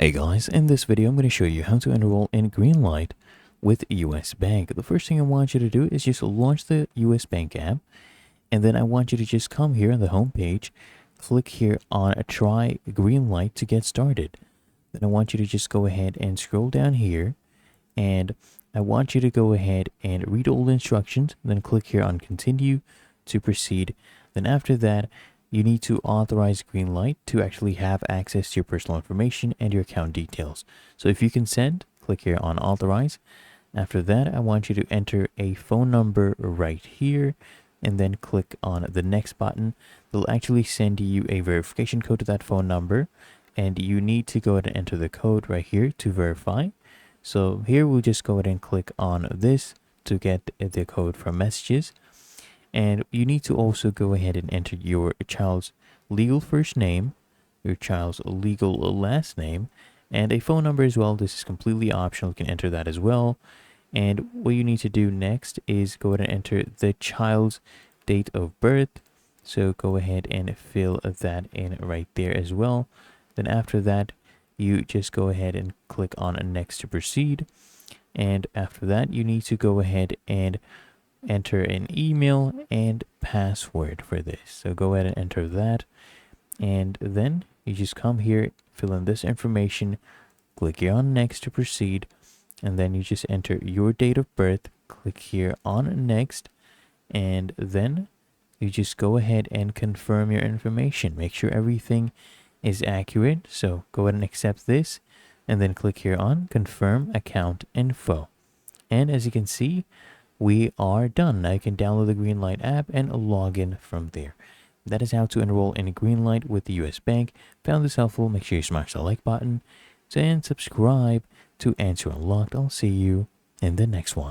Hey guys, in this video I'm going to show you how to enroll in Greenlight with US Bank. The first thing I want you to do is just launch the US Bank app, and then I want you to just come here on the home page, click here on Try Greenlight to get started. Then I want you to just go ahead and scroll down here, and I want you to go ahead and read all the instructions, then click here on Continue to proceed. Then after that, you need to authorize Greenlight to actually have access to your personal information and your account details. So if you consent, click here on Authorize. After that, I want you to enter a phone number right here and then click on the next button. They'll actually send you a verification code to that phone number, and you need to go ahead and enter the code right here to verify. So here we'll just go ahead and click on this to get the code from Messages. And you need to also go ahead and enter your child's legal first name, your child's legal last name, and a phone number as well. This is completely optional. You can enter that as well. And what you need to do next is go ahead and enter the child's date of birth. So go ahead and fill that in right there as well. Then after that, you just go ahead and click on Next to proceed. And after that, you need to go ahead and enter an email and password for this. So go ahead and enter that, and then you just come here, fill in this information, click here on Next to proceed, and then you just enter your date of birth, click here on Next, and then you just go ahead and confirm your information. Make sure everything is accurate. So go ahead and accept this, and then click here on Confirm Account Info. And as you can see, we are done. Now you can download the Greenlight app and log in from there. That is how to enroll in Greenlight with the US Bank. Found this helpful? Make sure you smash the like button and subscribe to Answer Unlocked. I'll see you in the next one.